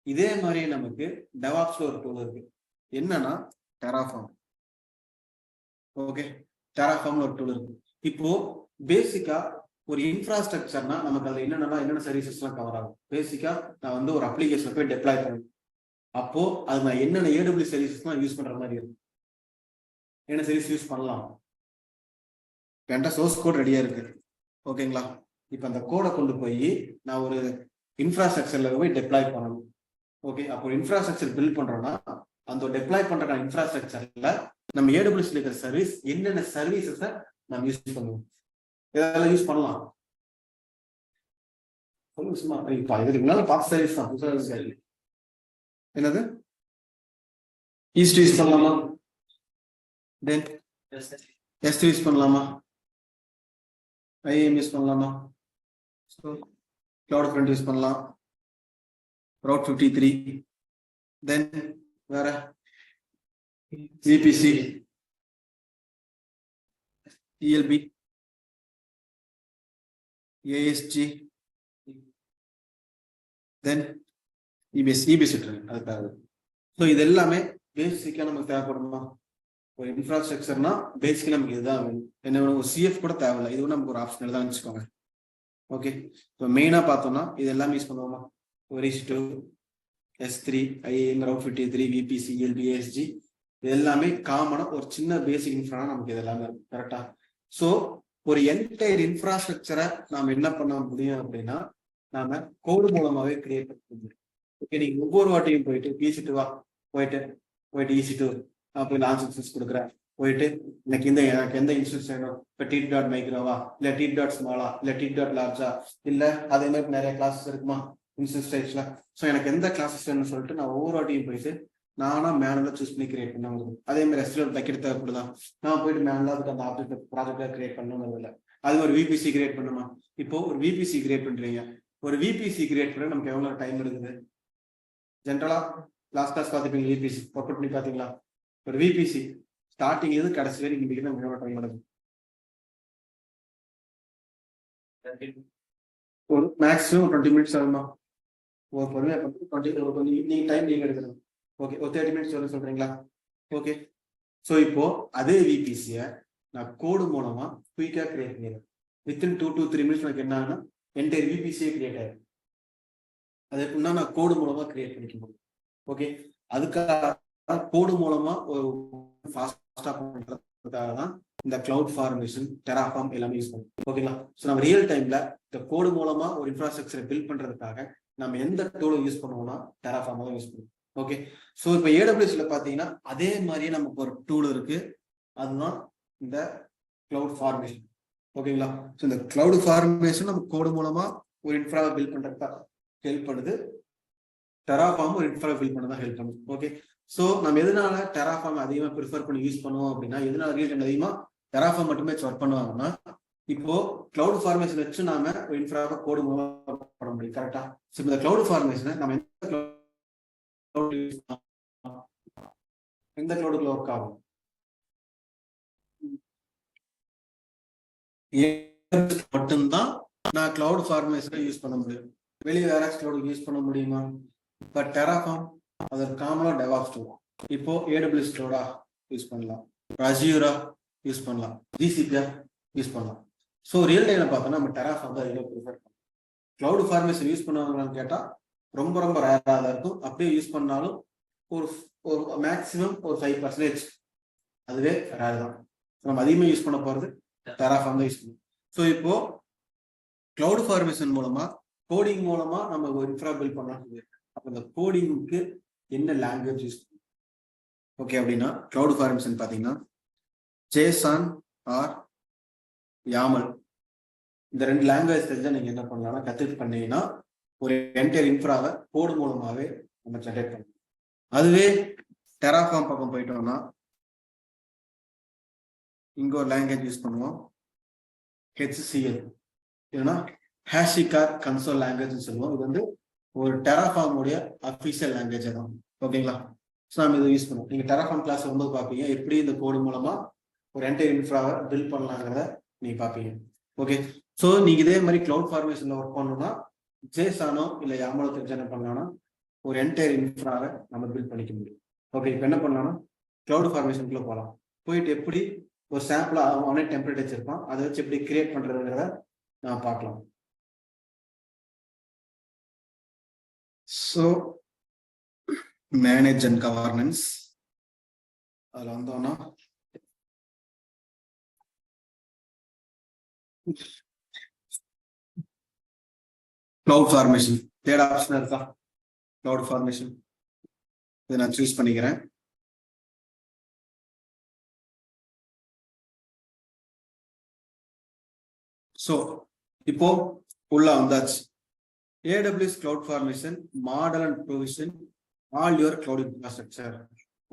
இதே மாதிரி நமக்கு டெவாப்ஸ்ல ஒரு டூல் இருக்கு, என்னன்னா டெராஃபார்ம். ஓகே, டெராஃபார்ம்னு ஒரு டூல் இருக்கு. இப்போ பேசிக்கா ஒரு இன்ஃப்ராஸ்ட்ரக்சர்னா நமக்கு அதுல என்னென்ன சர்வீசஸ் எல்லாம் கவர் ஆகும். பேசிக்கா நான் வந்து ஒரு அப்ளிகேஷன் போய் டெப்ளாய் பண்ணணும், அப்போ அது நான் என்னென்ன AWS சர்வீசஸ் தான் யூஸ் பண்ற மாதிரி இருக்கும். என்ன சர்வீஸ் யூஸ் பண்ணலாம், என்கிட்ட சோர்ஸ் கோட் ரெடியா இருக்கு. ஓகேங்களா. இப்போ அந்த கோடை கொண்டு போய் நான் ஒரு இன்ஃப்ராஸ்ட்ரக்சர்ல போய் டெப்ளாய் பண்ணணும். ஓகே, அப்போ இன்ஃப்ராஸ்ட்ரக்சர் பில்ட் பண்றோம்னா அந்த டெப்ளாய் பண்ற இன்ஃப்ராஸ்ட்ரக்சர்ல நம்ம AWS இருக்கிற சர்வீஸ் என்னென்ன சர்வீசஸை நம்ம யூஸ் பண்ணுவோம், இதெல்லாம் யூஸ் பண்ணலாம். இதுக்கு முன்னால பார்த்த சர்வீஸ் தான். என்னது ஈஸ்ட் யூஸ் பண்ணலாமா, தென் S3 யூஸ் பண்ணலாமா, IAM யூஸ் பண்ணலாமா, கிளவுட் ஃப்ரண்ட் யூஸ் பண்ணலாம், Route 53, தென் வேற VPC, ELB, ASG, தென் EBS அதுக்காக. ஸோ இது எல்லாமே பேசிக்கா நமக்கு தேவைப்படுமா, ஒரு இன்ஃப்ராஸ்ட்ரக்சர்னா பேசிக்கா நமக்கு இதுதான் வேணும். என்ன ஒரு CF கூட தேவையில்லை, இது நமக்கு ஒரு ஆப்ஷனல் தான் வச்சுக்கோங்க. ஓகே, இப்போ மெயினா பார்த்தோம்னா இது எல்லாமே யூஸ் பண்ணுவோமா, ஒரு EC2, S3, IAM, Route 53, VPC, ELB, ASG, இது எல்லாமே காமனா ஒரு சின்ன பேசிக் இன்ஃப்ரா நமக்கு இது எல்லாமே இருக்கும் கரெக்டா. ஸோ ஒரு என்டையர் இன்ஃப்ராஸ்ட்ரக்சரை நாம என்ன பண்ண முடியும் அப்படின்னா நாம கோடு மூலமாவே கிரியேட் பண்ண முடியும். ஓகே, நீங்க ஒவ்வொரு வாட்டியும் போயிட்டு EC2 போயிட்டு EC2 போய் லான்ச் இன்ஸ்டன்ஸ் கொடுக்குறேன், போயிட்டு எனக்கு எந்த இன்ஸ்டன்ஸ் வேணும், இப்போ T.Microவா இல்லை T.Smallா இல்லை T.Largeா இல்லை அதே மாதிரி நிறைய கிளாஸஸ் இருக்குமா இன்ஸ்டன்ஸ் டைப்ஸ்ல. ஸோ எனக்கு எந்த கிளாஸஸ் வேணும்னு சொல்லிட்டு நான் ஒவ்வொரு வாட்டியும் போயிட்டு நானா மேனுவலா சூஸ் பண்ணி கிரியேட் பண்ண முடியும். அதே மாதிரி SQL பக்கெட் தேவைப்படுதா, நான் போயிட்டு மேனுவலா அதுக்கு அந்த ஆப்ஜெக்ட் ப்ராஜெக்டா கிரியேட் பண்ணணும் இல்லை. அது ஒரு VPC கிரியேட் பண்ணுமா, இப்போ ஒரு VPC கிரியேட் பண்றீங்க, ஒரு VPC கிரியேட் பண்ண நமக்கு எவ்வளவு டைம் எடுக்குது. ஜென்ரலா லாஸ்ட் கிளாஸ் பார்த்துப்பீங்க, VPC ஒர்க் பண்ணி பார்த்தீங்களா. ஒரு VPC ஸ்டார்டிங் இது கடைசி வரைக்கும் இன்னைக்கு நம்ம எவ்வளவு டைம் எடுக்கும், ஒரு மேக்ஸிமம் 20 மினிட்ஸ் ஆகுமா. ஒரு பொறுமையா 20 நீங்க டைம் நீங்க எடுக்கணும். ஓகே, ஒரு 30 மினிட்ஸ் சொல்றீங்களா. ஓகே, ஸோ இப்போ அதே VPC-ய நான் கோடு மூலமா குயிக்கா கிரியேட் பண்ணிடுறேன். வித்தின் 2 to 3 மினிட்ஸ் எனக்கு என்ன ஆகுனா என்டையர் VPC-யே கிரியேட் ஆயிடும். அது எப்படின்னா நான் கோடு மூலமா கிரியேட் பண்ணிக்க முடியும். ஓகே, அதுக்காக கோடு மூலமா ஒரு ஃபாஸ்டா பண்றதுக்காக தான் இந்த கிளவுட் ஃபார்மேஷன், டெராஃபார்ம் எல்லாமே யூஸ் பண்ணுவோம். ஓகேங்களா? ஸோ நம்ம ரியல் டைம்ல இந்த கோடு மூலமா ஒரு இன்ஃப்ராஸ்ட்ரக்சரை பில்ட் பண்றதுக்காக நம்ம எந்த டூலை யூஸ் பண்ணுவோம்னா டெராஃபார்ம் தான் யூஸ் பண்ணுவோம். ஓகே, ஸோ இப்போ ஏடபிள்யூஎஸ்ல பாத்தீங்கன்னா அதே மாதிரியே நமக்கு ஒரு டூல் இருக்கு, அதுதான் இந்த கிளவுட் ஃபார்மேஷன். ஓகேங்களா? ஸோ இந்த கிளவுட் ஃபார்மேஷன் நம்ம கோடு மூலமா ஒரு இன்ஃப்ராவை பில்ட் பண்றதுக்கு ஹெல்ப் பண்ணுது. டெராஃபார்ம் ஒரு இன்ஃப்ரா பில்ட் பண்ண தான் ஹெல்ப் பண்ணும். ஓகே, ஸோ நம்ம எதனால டெராஃபார்ம் அதிகமாக ப்ரிஃபர் பண்ணி யூஸ் பண்ணுவோம் அப்படின்னா, எதனால ரியல் டைம் அதிகமாக டெராஃபார்ம் மட்டுமே ஒர்க் பண்ணுவாங்கன்னா, இப்போ கிளவுட் ஃபார்மேஷன் வச்சு நாம ஒரு இன்ஃப்ராவை கோடு மூலமா பண்ண முடியும். கரெக்டா? ஸோ இந்த கிளவுட் ஃபார்மேஷனை நம்ம எந்த கிளவுடுக்குள்ள ஒர்க் ஆகும்? மட்டும்தான் நான் கிளவுட் ஃபார்மேஷனை யூஸ் பண்ண முடியும். வெளியே வேற கிளவுட் யூஸ் பண்ண முடியுமா? பட் டெராஃபார்ம் அது காமனா டெவாப்ஸ் டூல். இப்போ ஏடபிள்யூஎஸ் கிளவுடா யூஸ் பண்ணலாம், அஸ்யூரா யூஸ் பண்ணலாம், ஜிசிபியா யூஸ் பண்ணலாம். ஸோ ரியல் டைம்ல பார்த்தோம்னா நம்ம டெராஃபார்ம் தான் இதில் ப்ரிஃபர் பண்ணலாம். கிளவுட் ஃபார்மேஷன் யூஸ் பண்ணுவாங்களான்னு கேட்டால் ரொம்ப ரொம்ப ரேராக தான் இருக்கும். அப்படியே யூஸ் பண்ணாலும் ஒரு மேக்ஸிமம் ஒரு 5% அதுவே ரேர் தான். நம்ம அதிகமாக யூஸ் பண்ண போகிறது டெராஃபார்ம் தான் யூஸ் பண்ணுவோம். ஸோ இப்போ கிளவுட் ஃபார்மேஷன் மூலமா கோடிங் மூலமா நம்ம ஒரு இன்ஃப்ரா பில்ட் பண்ணலாம். அப்போ இந்த கோடிங்க்கு என்ன லாங்குவேஜ் யூஸ் பண்ணுவோம்? ஓகே, அப்படின்னா கிளவுட் ஃபார்மேஷன் பார்த்தீங்கன்னா ஜேசான் ஆர் யாமல், இந்த 2 லாங்குவேஜ் தெரிஞ்சா நீங்க என்ன பண்ணலாம்னா கத்துட்டு பண்ணீங்கன்னா ஒரு என்டையர் இன்ஃப்ராவை கோடு மூலமாவே நம்ம ஜெனரேட் பண்ணலாம். அதுவே டெராஃபார்ம் பக்கம் போயிட்டோம்னா இங்க ஒரு லாங்குவேஜ் யூஸ் பண்ணுவோம், HCL, இல்லைன்னா ஹேஷிகார் கன்சோல் லாங்குவேஜ் சொல்லுவோம். இது வந்து ஒரு டெராஃபார்ம் உடைய அஃபிஷியல் லாங்குவேஜ் தான். ஓகேங்களா? ஸோ நம்ம இதை யூஸ் பண்ணுவோம். நீங்க டெராஃபார்ம் கிளாஸ் வரும்போது பார்ப்பீங்க எப்படி இந்த கோடு மூலமா ஒரு என்டையர் இன்ஃப்ராவை பில்ட் பண்ணலாங்கிறத நீங்க பார்ப்பீங்க. ஓகே, ஸோ நீங்க இதே மாதிரி கிளவுட் ஃபார்மேஷன்ல ஒர்க் பண்ணணும்னா ஜேசானோ இல்லை யாமலோ தெரிஞ்சு என்ன பண்ணலாம்னா ஒரு என்டையர் இன்ஃப்ராவை நம்ம பில்ட் பண்ணிக்க முடியும். ஓகே, இப்போ என்ன பண்ணலாம்னா கிளவுட் ஃபார்மேஷனுக்குள்ள போகலாம். போயிட்டு எப்படி ஒரு சாம்பிளா அவனே டெம்ப்ளேட் வச்சிருப்பான், அதை வச்சு எப்படி கிரியேட் பண்றதுங்கிறத நான் பார்க்கலாம். ஸோ மேனேஜ் அண்ட் கவர்னன்ஸ் அதில் வந்தோம்னா கிளவுட் ஃபார்மேஷன் தேர்ட் ஆப்ஷன் இருக்கா? கிளவுட் ஃபார்மேஷன் இதை நான் சூஸ் பண்ணிக்கிறேன். ஸோ இப்போ உள்ள வந்தாச்சு. AWS cloud formation model and provision all your cloud infrastructure.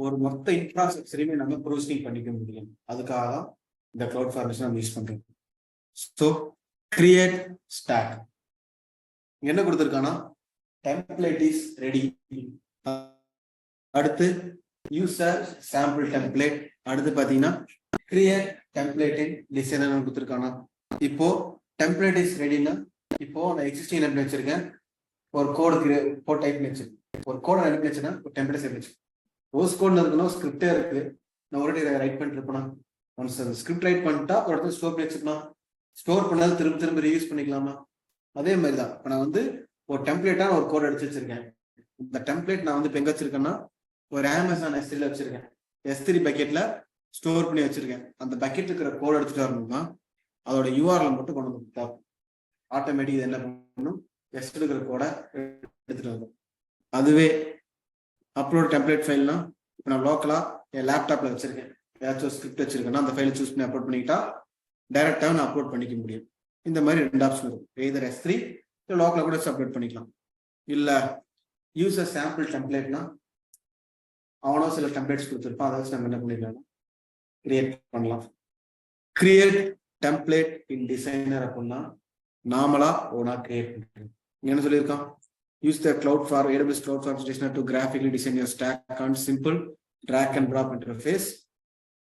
ஒரு மொத்த இன்ஃப்ராஸ்ட்ரக்சரையுமே நம்ம ப்ரொவிஷனிங் பண்ணிக்க முடியும். அதுக்காக தான் இந்த கிளவுட் ஃபார்மேஷன் நம்ம யூஸ் பண்றோம். ஸோ கிரியேட் ஸ்டாக் என்ன கொடுத்துருக்கானா டெம்ப்ளேட் இஸ் ரெடி. அடுத்து யூசர் சாம்பிள் டெம்ப்ளேட். அடுத்து பாத்தீங்கன்னா கிரியேட் டெம்ப்ளேட் இன் டிசைனர் கொடுத்துருக்கானா. இப்போ டெம்ப்ளேட் இஸ் ரெடினா இப்போ நான் எக்ஸிஸ்டிங் டெம்ப்ளேட் வச்சிருக்கேன், ஒரு கோட் டைப் வச்சிருக்கேன், ஒரு கோடை டைப் வச்சுன்னா ஒரு டெம்ப்ளேட் வச்சிருக்கேன். ரோஸ் கோட்ல இருக்கணும், ஸ்கிரிப்டே இருக்கு. நான் ஒரு ரைட் பண்ணிட்டு இருப்பேனா, ஒன்ஸ் ஸ்கிரிப்ட் ரைட் பண்ணிட்டா ஒரு இடத்துல ஸ்டோர் பண்ணி வச்சுக்கலாம். ஸ்டோர் பண்ணாலும் திரும்ப திரும்ப ரீயூஸ் பண்ணிக்கலாமா? அதே மாதிரி தான் இப்போ நான் வந்து ஒரு டெம்ப்ளேட்டா ஒரு கோட் அடிச்சு வச்சிருக்கேன். இந்த டெம்ப்ளேட் நான் வந்து இப்போ எங்க வச்சிருக்கேன்னா ஒரு Amazon S3 வச்சிருக்கேன். S3 பக்கெட்ல ஸ்டோர் பண்ணி வச்சிருக்கேன். அந்த பக்கெட் இருக்கிற கோட் எடுத்துட்டு வரணும்னா அதோட URL மட்டும் கொண்டு வந்து ஆட்டோமேட்டிக் இது என்ன பண்ணணும், S இருக்கிற கோடை எடுத்துட்டு வரும். அதுவே அப்லோட் டெம்ப்ளேட் ஃபைல்னா இப்போ நான் லோக்கலா என் லேப்டாப்ல வச்சிருக்கேன், ஏதாச்சும் ஸ்கிரிப்ட் வச்சிருக்கேன்னா அந்த ஃபைலை சூஸ் பண்ணி அப்லோட் பண்ணிக்கிட்டா டைரக்டாக நான் அப்லோட் பண்ணிக்க முடியும். இந்த மாதிரி 2 ஆப்ஷன் இருக்கும். எய்தர் S3 இல்லை லோக்கலா கூட அப்லோட் பண்ணிக்கலாம். இல்லை யூசர் சாம்பிள் டெம்ப்ளேட்னா அவனோ சில டெம்ப்ளேட்ஸ் கொடுத்துருப்பான், அதை வச்சு நம்ம என்ன பண்ணிக்கலாம் கிரியேட் பண்ணலாம். கிரியேட் டெம்ப்ளேட் இன் டிசைனர் அப்படின்னா நாமளா ஓனா கிரியேட் பண்ணுறோம். என்ன சொல்லியிருக்கான், use the cloud for AWS cloud form designer to graphically design your stack on simple drag and drop interface.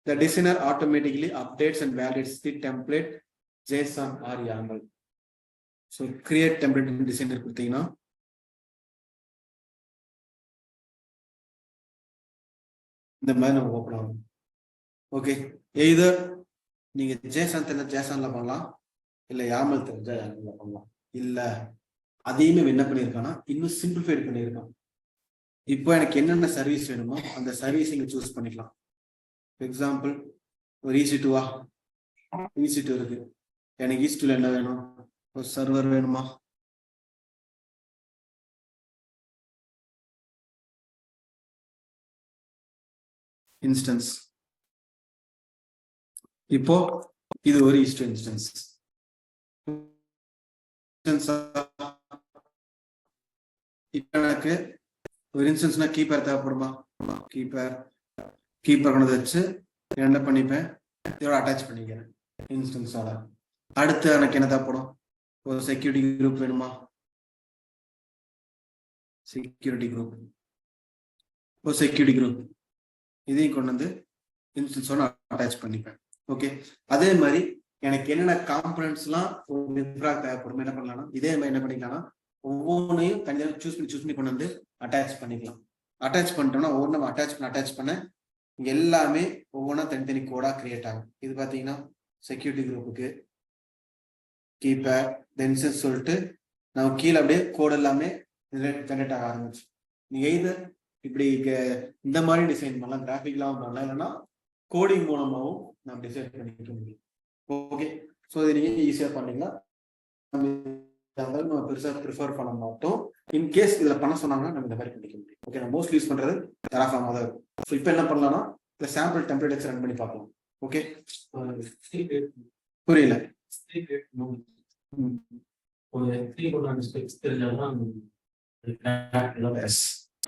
The designer automatically updates and validates the template JSON or YAML. So create template in designer கொடுத்தீங்கன்னா இந்த மாதிரி நம்ம open ஆகும். Okay, either நீங்க JSON தெரிஞ்ச JSONல பண்ணலாம், இல்லை YAML தெரிஞ்ச YAML பண்ணலாம். இல்லை அதையுமே என்ன பண்ணியிருக்கான்னா இன்னும் சிம்பிளிஃபைட் பண்ணியிருக்கான். இப்போ எனக்கு என்னென்ன சர்வீஸ் வேணுமோ அந்த சர்வீஸ் இங்க சூஸ் பண்ணிக்கலாம். எக்ஸாம்பிள் ஒரு EC2 EC2 இருக்கு. எனக்கு EC2ல என்ன வேணும்? ஒரு சர்வர் வேணுமா? இன்ஸ்டன்ஸ். இப்போ இது ஒரு EC2 இன்ஸ்டன்ஸ். இப்போ எனக்கு ஒரு இன்ஸ்டன்ஸ்னா கீப்பர் தேவைப்படுமா? கீப்பர் கொண்டு வச்சு என்ன பண்ணிப்பேன், இதோட அட்டாச் பண்ணிக்கிறேன் இன்ஸ்டன்ஸோட. அடுத்து எனக்கு என்ன தேவைப்படும்? ஒரு செக்யூரிட்டி குரூப் வேணுமா? செக்யூரிட்டி குரூப், ஒரு செக்யூரிட்டி குரூப் இதையும் கொண்டு வந்து இன்ஸ்டன்ஸோட அட்டாச் பண்ணிப்பேன். ஓகே, அதே மாதிரி எனக்கு என்னென்ன காம்பனன்ட்ஸ்லாம் ஒரு தேவைப்படும் என்ன பண்ணலாம்னா இதே மாதிரி என்ன பண்ணிக்கலாம்னா ஒவ்வொன்றையும் தனியாக சூஸ் பண்ணி கொண்டு வந்து அட்டாச் பண்ணிக்கலாம். அட்டாச் பண்ணிட்டோம்னா ஒவ்வொன்றும் அட்டாச் பண்ண எல்லாமே ஒவ்வொன்றா தனித்தனி கோடா கிரியேட் ஆகும். இது பார்த்தீங்கன்னா செக்யூரிட்டி குரூப்புக்கு கீப்பர் தென்சஸ் சொல்லிட்டு நம்ம கீழே அப்படியே கோடு எல்லாமே ஜெனரேட் ஆக ஆரம்பிச்சு. நீங்க எய்தர் இப்படி இந்த மாதிரி டிசைன் பண்ணலாம், கிராஃபிக்லாம் பண்ணலாம், இல்லைன்னா கோடிங் மூலமாகவும் நம்ம டிசைன் பண்ணிக்க முடியும். ஓகே, ஸோ இதை நீங்க ஈஸியாக பண்ணிக்கலாம். நம்ம பெருசாக ப்ரிஃபர் பண்ண மாட்டோம். இன்கேஸ் இதில் பண்ண சொன்னாங்கன்னா நம்ம இந்த மாதிரி பண்ணிக்க முடியும். ஓகே, நான் மோஸ்ட்லி யூஸ் பண்றது டெராஃபார்மாக தான் இருக்கும். ஸோ இப்போ என்ன பண்ணலாம்னா இந்த சாம்பிள் டெம்ப்ளேட் ரன் பண்ணி பார்க்கலாம். ஓகே, புரியல?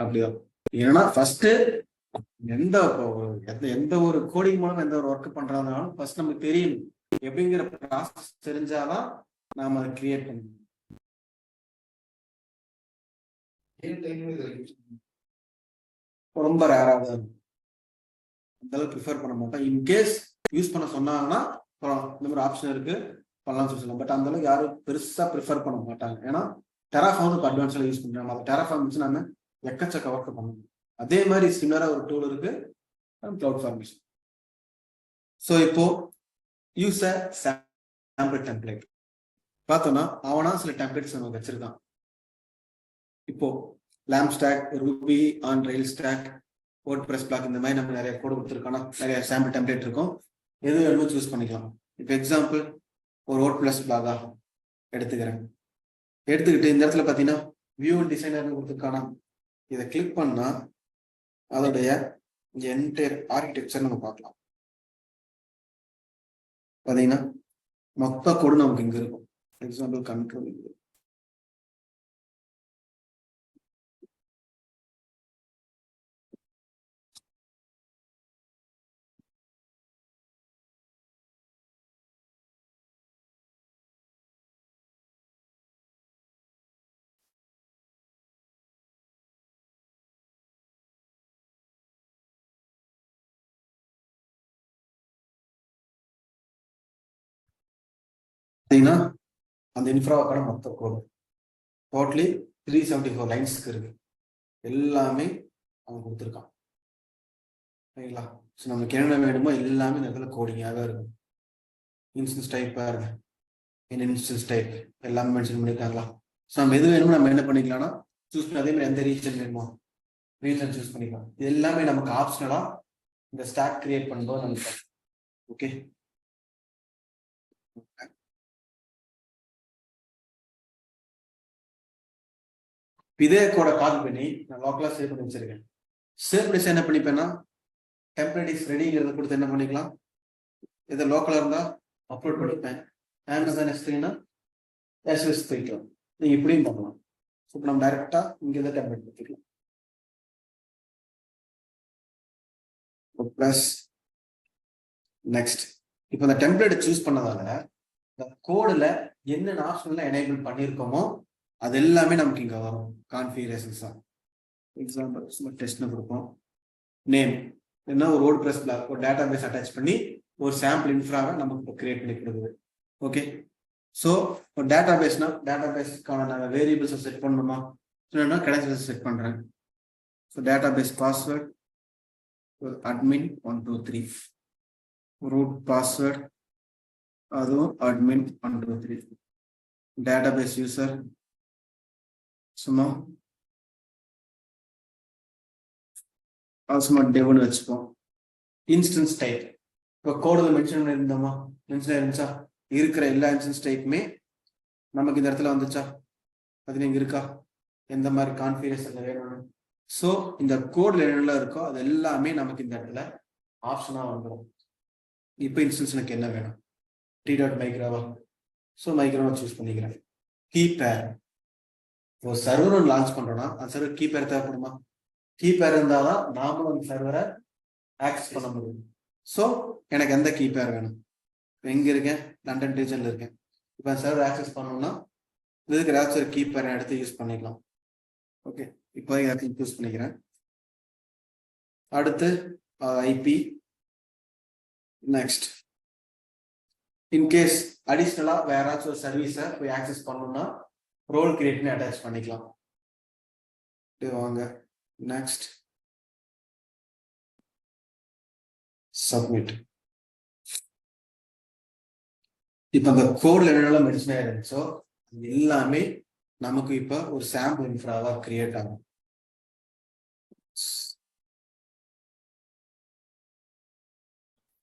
அப்படிதான். ஏன்னா ஃபர்ஸ்ட் எந்த ஒரு கோடிங் மூலம் எந்த ஒரு ஒர்க் பண்றதுனாலும் ஃபர்ஸ்ட் நமக்கு தெரியும் எப்படிங்கிற ப்ராசஸ் தெரிஞ்சாதான் நாம அதை கிரியேட் பண்ணணும். ரொம்ப ரேரா தான் இருக்கும், அந்த அளவுக்கு ப்ரிஃபர் பண்ண மாட்டோம். இன்கேஸ் யூஸ் பண்ண சொன்னாங்கன்னா இந்த மாதிரி ஆப்ஷன் இருக்கு பண்ணலாம்னு சொல்லலாம். பட் அந்த அளவுக்கு யாரும் பெருசா ப்ரிஃபர் பண்ண மாட்டாங்க. ஏன்னா டெராஃபார்ம் இப்போ அட்வான்ஸ்ல யூஸ் பண்றாங்க. அந்த டெராஃபார்ம் வச்சு நம்ம எக்கச்சக்க ஒர்க் பண்ணணும். அதே மாதிரி சிமிலரா ஒரு டூல் இருக்கு கிளவுட் ஃபார்மேஷன். ஸோ இப்போ யூசர் சாம்பிள் டெம்ப்ளேட் பார்த்தோம்னா அவனா சில டெம்ப்ளேட்ஸ் நமக்கு வச்சிருக்கான். இப்போ LAMP stack, Ruby on rail stack, WordPress blog, இந்த மாதிரி நம்ம நிறைய கோட் கொடுத்துருக்கோம்னா நிறைய சாம்பிள் டெம்ப்ளேட் இருக்கும். எது வேணுமோ சூஸ் பண்ணிக்கலாம். இப்போ எக்ஸாம்பிள் ஒரு WordPress பிளாகா எடுத்துக்கிட்டு இந்த இடத்துல பார்த்தீங்கன்னா வியூ டிசைனர் கொடுத்துருக்கானா, இதை கிளிக் பண்ணா அதோடைய என்டையர் ஆர்கிடெக்சர் நம்ம பார்க்கலாம். பார்த்தீங்கன்னா மொத்த கோடு நமக்கு இங்க இருக்கும். எக்ஸாம்பிள் கண்ட்ரோல் பார்த்தீங்கன்னா அந்த இன்ஃப்ராவோட மொத்த கோடு டோட்டலி 374 லைன்ஸ்க்கு இருக்கு. எல்லாமே அவன் கொடுத்துருக்கான். சரிங்களா? ஸோ நமக்கு என்னென்ன வேணுமோ எல்லாமே இந்த இடத்துல கோடிங்காக இருக்கும். இன்ஸ்டன்ஸ் டைப் பாருங்க, என்ன இன்ஸ்டன்ஸ் டைப் எல்லாமே மென்ஷன் பண்ணியிருக்காங்களா. ஸோ நம்ம எது வேணுமோ நம்ம என்ன பண்ணிக்கலாம்னா சூஸ் பண்ணி அதே மாதிரி எந்த ரீஜன் வேணுமோ ரீஜன் சூஸ் பண்ணிக்கலாம். இது எல்லாமே நமக்கு ஆப்ஷனலா இந்த ஸ்டாக் கிரியேட் பண்ணும்போது நமக்கு. ஓகே, இதே கோட காப்பி பண்ணி நான் லோக்கலா சேவ் பண்ணி வச்சிருக்கேன். சேவ் பண்ணி என்ன பண்ணிப்பேன்னா டெம்ப்ளேட் இஸ் ரெடிங்கிறத கொடுத்து என்ன பண்ணிக்கலாம், இதை லோக்கலா இருந்தா அப்லோட் பண்ணிப்பேன். அமேசான் எஸ்னா எஸ்எஸ் போய்க்கலாம். நீங்க இப்படியும் பண்ணலாம். ஸோ இப்போ நம்ம டைரக்டா இங்க இருந்து டெம்ப்ளேட் கொடுத்துக்கலாம். பிளஸ் நெக்ஸ்ட் இப்போ இந்த டெம்ப்ளேட் சூஸ் பண்ணதால இந்த கோடுல என்னென்ன ஆப்ஷன்ல எனேபிள் பண்ணியிருக்கோமோ அது எல்லாமே நமக்கு இங்க வரும். கான்ஃபிகரேஷன்ஸ் தான். எக்ஸாம்பிள் டெஸ்ட்னு கொடுப்போம். நேம் என்ன ஒரு WordPress பிளாக் ஒரு டேட்டா பேஸ் அட்டாச் பண்ணி ஒரு சாம்பிள் இன்ஃப்ராவை நமக்கு கிரியேட் பண்ணி கொடுக்குது. ஓகே, ஸோ ஒரு டேட்டா பேஸ்னா டேட்டா பேஸ்க்கான நாங்கள் வேரியபிள்ஸை செட் பண்ணணுமா இல்லைன்னா கிடைச்சதை செட் பண்ணுறேன். So database password admin 123, root password அதுவும் admin 123, database user சும்மா சும்மா டெவ்னு வச்சுப்போம். இன்ஸ்டன்ஸ் டைப் இப்போ கோடில் மென்ஷன் இருந்தோமா, மென்ஷன் இருந்துச்சா, இருக்கிற எல்லா இன்ஸ்டன்ஸ் டைப்புமே நமக்கு இந்த இடத்துல வந்துச்சா, அது நீங்க இருக்கா, எந்த மாதிரி கான்ஃபிகரேஷன்ல வேணும்னு. ஸோ இந்த கோட்ல என்னெல்லாம் இருக்கோ அது எல்லாமே நமக்கு இந்த இடத்துல ஆப்ஷனா வந்துடும். இப்போ இன்ஸ்டன்ஸ் எனக்கு என்ன வேணும், t.microவா, ஸோ மைக்ரோவா சூஸ் பண்ணிக்கிறேன். கீ பேர், ஒரு சர்வர் லான்ச் பண்றோம்னா அந்த சர்வர் கீ பேர் தேவைப்படுமா, கீ பேர் இருந்தாதான் நாமளும் அந்த சர்வரை ஆக்சஸ் பண்ண முடியும். ஸோ எனக்கு எந்த கீ பேர் வேணும், எங்க இருக்கேன், லண்டன் ரீஜன்ல இருக்கேன். இப்போ சர்வர் ஆக்சஸ் பண்ணணும்னா இதுக்கு ஏதாச்சும் ஒரு கீ பேரை எடுத்து யூஸ் பண்ணிக்கலாம். ஓகே, இப்போ யூஸ் பண்ணிக்கிறேன். அடுத்து ஐபி. நெக்ஸ்ட், இன்கேஸ் அடிஷ்னலா வேற ஏதாச்சும் ஒரு சர்வீஸை போய் ஆக்சஸ் பண்ணணும்னா ரோல் கிரியேட்னு அட்டாச் பண்ணிக்கலாம். வாங்க நெக்ஸ்ட் சப்மிட். இப்ப அந்த கோட்ல என்னெல்லாம் மென்ஷன் ஆயிருந்துச்சோ அது எல்லாமே நமக்கு இப்ப ஒரு சாம்பிள் இன்ஃப்ராவா கிரியேட் ஆகும்.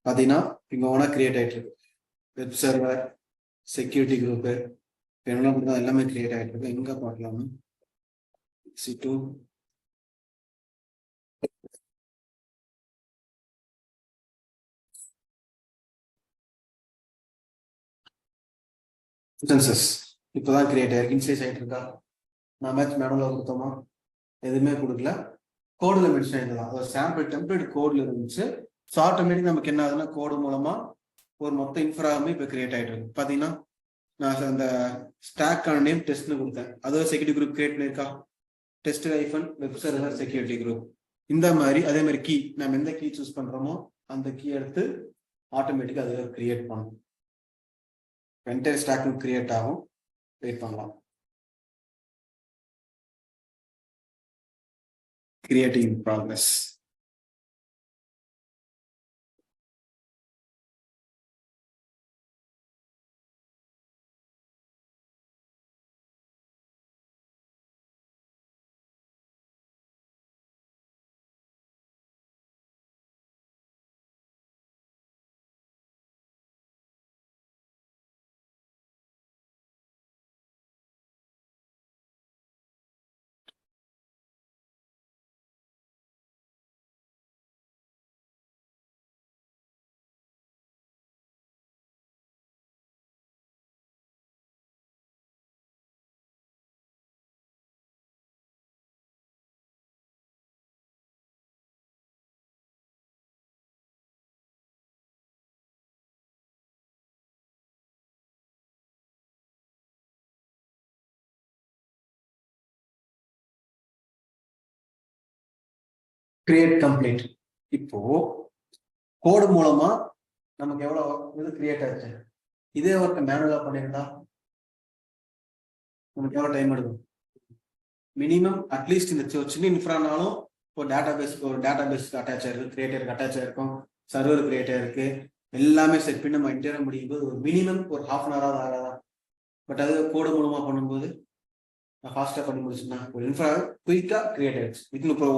பாத்தீங்கன்னா இங்க ஓனா கிரியேட் ஆயிட்டு இருக்கு. வெப் சர்வர், செக்யூரிட்டி குரூப் என்னெல்லாம் எல்லாமே கிரியேட் ஆயிட்டு இருக்கு. எங்க பார்க்கலாமா, C2 இன்ஸ்டன்சஸ் இப்பதான் கிரியேட் ஆயிருக்கு. இன்ஸ்டன்ஸ் ஆயிட்டு இருக்கா, நான் மேட்ச் மேனுவலா கொடுத்தோமா, எதுவுமே கொடுக்கல, கோடுல மென்ஷன் ஆயிருந்தலாம். ஒரு சாம்பிள் டெம்ப்ளேட் கோட்ல இருந்துச்சு. ஸோ ஆட்டோமேட்டிக் நமக்கு என்ன ஆகுதுன்னா கோடு மூலமா ஒரு மொத்த இன்ஃப்ராமே இப்போ கிரியேட் ஆயிட்டு இருக்கு. பாத்தீங்கன்னா நான் அந்த ஸ்டாக்கான நேம் டெஸ்ட்னு கொடுத்தேன், அது ஒரு செக்யூரிட்டி குரூப் கிரியேட் பண்ணிருக்கா, test hyphen web server security group. இந்த மாதிரி அதே மாதிரி கீ நம்ம எந்த கீ சூஸ் பண்றோமோ அந்த கீ எடுத்து ஆட்டோமேட்டிக்கா அதை கிரியேட் பண்ணும். என்டையர் ஸ்டாக்கும் கிரியேட் ஆகும். வெயிட் பண்ணலாம். Creating in progress. Create complete. இப்போ கோடு மூலமா நமக்கு எவ்வளவு இது கிரியேட் ஆச்சு. இதே ஒர்க் மேனுவலா பண்ணிருந்தா நமக்கு எவ்வளவு டைம் எடுக்கும். மினிமம் அட்லீஸ்ட் இந்த சின்ன இன்ஃப்ரானாலும் இப்போ டேட்டா பேஸ்க்கு அட்டாச் ஆயிருக்கு, கிரியேட்டருக்கு அட்டாச் ஆயிருக்கும், சர்வர் கிரியேட் ஆயிருக்கு, எல்லாமே செட் பண்ணி நம்ம இன்டர்வியூ முடியும் போது ஒரு மினிமம் ஒரு ஹாஃப் அன் ஹவராக ஆகாதா. பட் அது கோடு மூலமா பண்ணும்போது நான் ஃபாஸ்டா பண்ணி முடிச்சுன்னா ஒரு இன்ஃப்ரா குயிக்கா கிரியேட் ஆயிடுச்சு. இதுன்னு இப்போ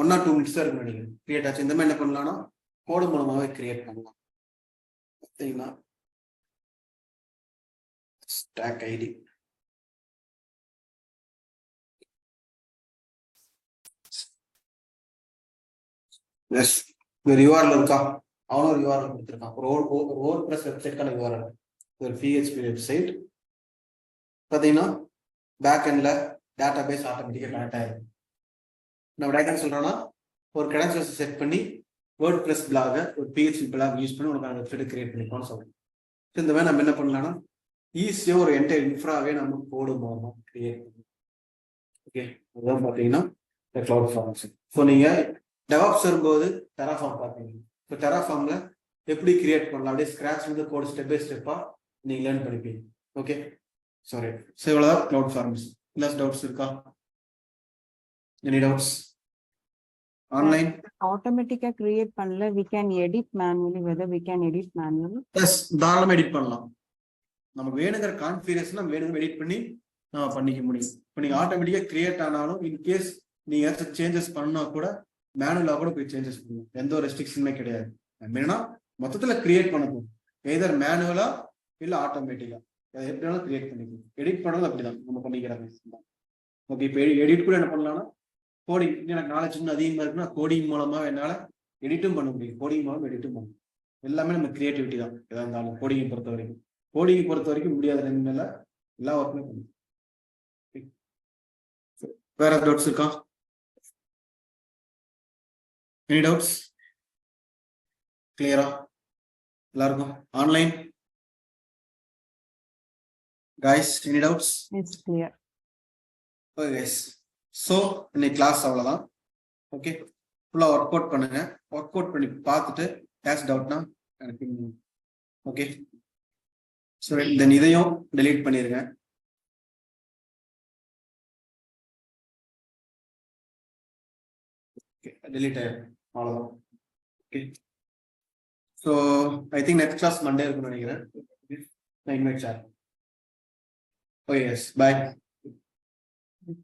1 or 2 minutes தான் இருக்கு நினைக்கிறேன் கிரியேட் ஆச்சு. இந்த மாதிரி என்ன பண்ணலாம்னா கோடு மூலமாவே கிரியேட் பண்ணலாம். பார்த்தீங்கன்னா ஸ்டாக் ஐடி எஸ் ஒரு யூஆர்எல் இருக்கா, அவனும் ஒரு யூஆர்எல் கொடுத்துருக்கான். ஒரு WordPress வெப்சைட்கான யூஆர்எல், ஒரு PHP வெப்சைட். பார்த்தீங்கன்னா பேக் எண்ட்ல டேட்டா பேஸ் ஆட்டோமேட்டிக்கா கனெக்ட் ஆயிடும். நம்ம டேட்டா சொல்றோம்னா ஒரு கிரெடென்ஷியல்ஸ் செட் பண்ணி WordPress பிளாக ஒரு PHP பிளாக் யூஸ் பண்ணி உனக்கு அந்த வெப்சைட் கிரியேட் பண்ணிக்கோன்னு சொல்றோம். இந்த மாதிரி நம்ம என்ன பண்ணலாம்னா ஈஸியா ஒரு என்டையர் இன்ஃப்ராவே நம்ம கோடு மூலமா கிரியேட் பண்ணலாம். ஓகே, அதுதான் பார்த்தீங்கன்னா கிளவுட் ஃபார்மேஷன். ஸோ நீங்க டெவாப்ஸ் வரும்போது டெராஃபார்ம் பார்த்தீங்க. இப்போ டெராஃபார்ம்ல எப்படி கிரியேட் பண்ணலாம், அப்படியே ஸ்கிராச் வந்து கோடு ஸ்டெப் பை ஸ்டெப்பா நீங்க லேர்ன் பண்ணிப்பீங்க. Okay, sorry. ஸோ இவ்வளவுதான் கிளவுட் ஃபார்மேஷன். கிளாஸ் டவுட்ஸ் இருக்கா? Any doubts? ஆன்லைன் ஆட்டோமேட்டிக்கா கிரியேட் பண்ணல, we can edit manually. whether we can edit manually? Yes, தாராளமா எடிட் பண்ணலாம். நமக்கு வேணுங்கிற கான்ஃபிகரேஷன் நம்ம வேணுங்கிற எடிட் பண்ணி பண்ணிக்க முடியும். இப்போ நீங்க ஆட்டோமேட்டிக்கா கிரியேட் ஆனாலும் இன்கேஸ் நீங்க ஏதாச்சும் சேஞ்சஸ் பண்ணா கூட மேனுவலா கூட போய் சேஞ்சஸ் பண்ணணும். எந்த ஒரு ரெஸ்ட்ரிக்ஷனுமே கிடையாது. மெயினா மொத்தத்துல கிரியேட் பண்ணணும். எதர் மேனுவலா இல்ல ஆட்டோமேட்டிக்கா எப்படினாலும் கிரியேட் பண்ணிக்கணும். எடிட் பண்றது அப்படிதான் நம்ம பண்ணிக்கிறாங்க. ஓகே, இப்போ எடிட் கூட என்ன பண்ணலாம்னா கோடிங், எனக்கு நாலேஜ் இன்னும் அதிகமா இருக்குன்னா கோடிங் மூலமா என்னால எடிட்டும் பண்ண முடியும். கோடிங் மூலம் எடிட்டும் பண்ணணும். எல்லாமே நம்ம கிரியேட்டிவிட்டி தான் எதா இருந்தாலும். கோடிங்கை பொறுத்த வரைக்கும் முடியாத நிலைமையில எல்லா ஒர்க்குமே பண்ணும். வேற டவுட்ஸ் இருக்கா? Any doubts? கிளியரா எல்லாருக்கும்? Online guys, any doubts? It's clear. Okay guys, so இன்னைக்கு கிளாஸ் அவ்வளவுதான். ஓகே, ஃபுல்லா ஒர்க் அவுட் பண்ணுங்க. ஒர்க் அவுட் பண்ணி பார்த்துட்டு ஏதாச்சும் டவுட்னா எனக்கு ஓகே. ஸோ தென் இதையும் டெலீட் பண்ணிடுங்க. delete ஆயிடும், அவ்வளவுதான். Okay, so I think next class Monday இருக்குன்னு நினைக்கிறேன். நான் இன்வைட் சார். ஓகே எஸ், பாய்.